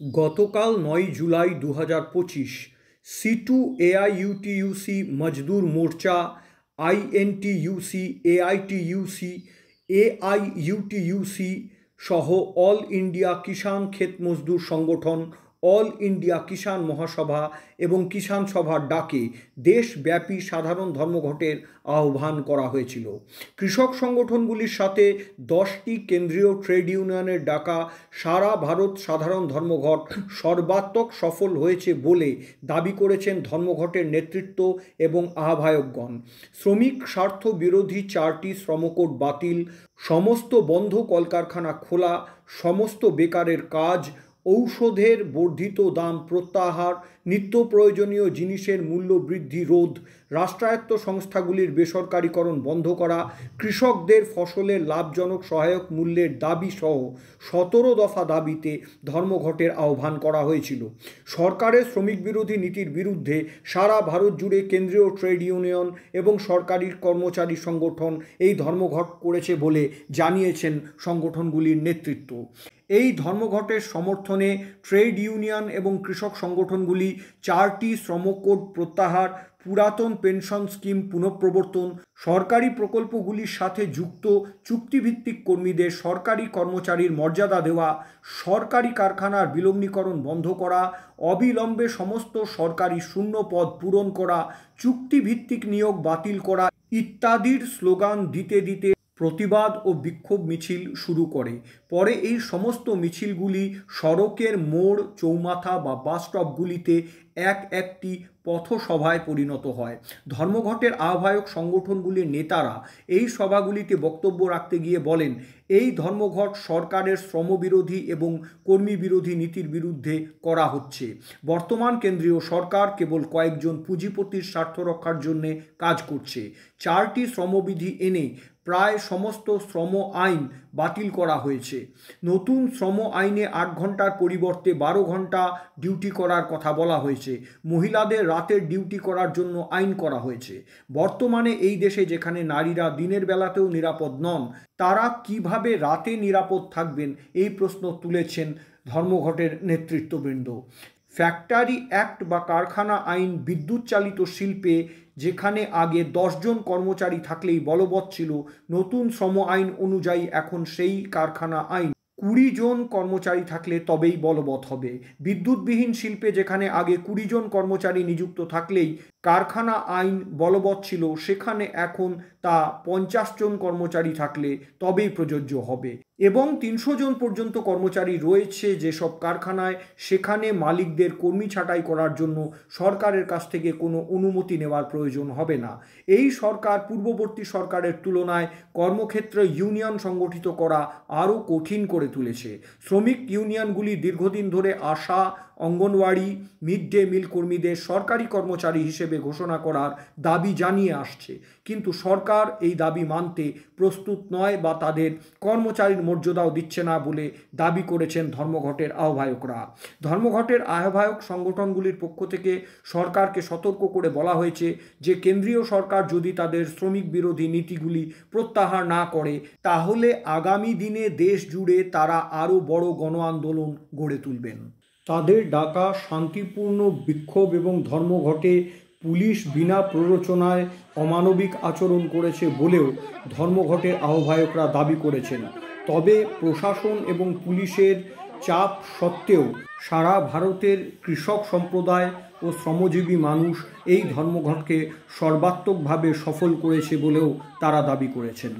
গতকাল ৯ July ২০২৫ C2 AIUTUC মজদুর মোর্চা, INTUC, AITUC, AIUTUC সহ all India কিষাণ ক্ষেত মজদুর সংগঠন, অল ইন্ডিয়া কিষাণ মহাসভা এবং কিষাণ সভার ডাকে দেশব্যাপী সাধারণ ধর্মঘটের আহ্বান করা হয়েছিল। কৃষক সংগঠনগুলির সাথে 10টি কেন্দ্রীয় ট্রেড ইউনিয়নের ডাকা সারা ভারত সাধারণ ধর্মঘট সর্বাত্মক সফল হয়েছে বলে দাবি করেছেন ধর্মঘটের নেতৃত্ব এবং আহ্বায়কগণ। শ্রমিক স্বার্থ বিরোধী 4টি শ্রমকোড বাতিল, সমস্ত বন্ধ কলকারখানা খোলা, সমস্ত বেকারের কাজ, ঔষধের বর্ধিত দাম প্রত্যাহার, নিত্য প্রয়োজনীয় জিনিসের মূল্য বৃদ্ধি রোধ, রাষ্ট্রায়ত্ত সংস্থাগুলির বেসরকারীকরণ বন্ধ করা, কৃষকদের ফসলের লাভজনক সহায়ক মূল্যের দাবি সহ 17 দফা দাবিতে ধর্মঘটের আহ্বান করা হয়েছিল। সরকারের শ্রমিক বিরোধী নীতির বিরুদ্ধে সারা ভারত জুড়ে কেন্দ্রীয় ট্রেড ইউনিয়ন এবং সরকারি কর্মচারী সংগঠন এই ধর্মঘট করেছে বলে জানিয়েছেন সংগঠনগুলির নেতৃত্ব। এই ধর্মঘটের সমর্থনে ট্রেড ইউনিয়ন এবং কৃষক সংগঠনগুলি 4টি শ্রমকোড প্রত্যাহার, পুরাতন পেনশন স্কিম পুনঃপ্রবর্তন, সরকারি প্রকল্পগুলির সাথে যুক্ত চুক্তিভিত্তিক কর্মীদের সরকারি কর্মচারীর মর্যাদা দেওয়া, সরকারি কারখানার বিলগ্নীকরণ বন্ধ করা, অবিলম্বে সমস্ত সরকারি শূন্য পদ পূরণ করা, চুক্তিভিত্তিক নিয়োগ বাতিল করা ইত্যাদির স্লোগান দিতে দিতে প্রতিবাদ ও বিক্ষোভ মিছিল শুরু করে। পরে এই সমস্ত মিছিলগুলি সড়কের মোড়, চৌমাথা বা বাস স্টপগুলিতে একটি পথসভায় পরিণত হয়। ধর্মঘটের আহ্বায়ক সংগঠনগুলির নেতারা এই সভাগুলিতে বক্তব্য রাখতে গিয়ে বলেন, এই ধর্মঘট সরকারের শ্রমবিরোধী এবং কর্মী বিরোধী নীতির বিরুদ্ধে করা হচ্ছে। বর্তমান কেন্দ্রীয় সরকার কেবল কয়েকজন পুঁজিপতির স্বার্থ রক্ষার জন্য কাজ করছে। 4টি শ্রমবিধি এনে প্রায় সমস্ত শ্রম আইন বাতিল করা হয়েছে। নতুন শ্রম আইনে 8 ঘন্টার পরিবর্তে 12 ঘন্টা ডিউটি করার কথা বলা হয়েছে। মহিলাদের রাতের ডিউটি করার জন্য আইন করা হয়েছে। বর্তমানে এই দেশে যেখানে নারীরা দিনের বেলাতেও নিরাপদ নন, তারা কিভাবে রাতে নিরাপদ থাকবেন, এই প্রশ্ন তুলেছেন ধর্মঘটের নেতৃত্ববৃন্দ। ফ্যাক্টরি অ্যাক্ট বা কারখানা আইন বিদ্যুৎ চালিত শিল্পে যেখানে আগে 10 জন কর্মচারী থাকলেই বলবৎ ছিল, নতুন শ্রম আইন অনুযায়ী এখন সেই কারখানা আইন 20 জন কর্মচারী থাকলে তবেই বলবৎ হবে। বিদ্যুৎবিহীন শিল্পে যেখানে আগে 20 জন কর্মচারী নিযুক্ত থাকলেই কারখানা আইন বলবৎ ছিল, সেখানে এখন তা 50 জন কর্মচারী থাকলে তবেই প্রযোজ্য হবে। এবং 300 জন পর্যন্ত কর্মচারী রয়েছে যেসব কারখানায়, সেখানে মালিকদের কর্মী ছাঁটাই করার জন্য সরকারের কাছ থেকে কোনো অনুমতি নেওয়ার প্রয়োজন হবে না। এই সরকার পূর্ববর্তী সরকারের তুলনায় কর্মক্ষেত্রে ইউনিয়ন সংগঠিত করা আরও কঠিন করে তুলেছে। শ্রমিক ইউনিয়নগুলি দীর্ঘদিন ধরে আশা, অঙ্গনওয়াড়ি, মিড ডে মিল কর্মীদের সরকারি কর্মচারী হিসেবে ঘোষণা করার দাবি জানিয়ে আসছে, কিন্তু সরকার এই দাবি মানতে প্রস্তুত নয় বা তাদের কর্মচারীর মর্যাদাও দিচ্ছে না বলে দাবি করেছেন ধর্মঘটের আহ্বায়করা। ধর্মঘটের আহ্বায়ক সংগঠনগুলির পক্ষ থেকে সরকারকে সতর্ক করে বলা হয়েছে যে কেন্দ্রীয় সরকার যদি তাদের শ্রমিক বিরোধী নীতিগুলি প্রত্যাহার না করে, তাহলে আগামী দিনে দেশ জুড়ে তারা আরও বড় গণ আন্দোলন গড়ে তুলবেন। তাদের ডাকা শান্তিপূর্ণ বিক্ষোভ এবং ধর্মঘটে পুলিশ বিনা প্ররোচনায় অমানবিক আচরণ করেছে বলেও ধর্মঘটের আহ্বায়করা দাবি করেছেন। তবে প্রশাসন এবং পুলিশের চাপ সত্ত্বেও সারা ভারতের কৃষক সম্প্রদায় ও শ্রমজীবী মানুষ এই ধর্মঘটকে সর্বাত্মকভাবে সফল করেছে বলেও তারা দাবি করেছেন।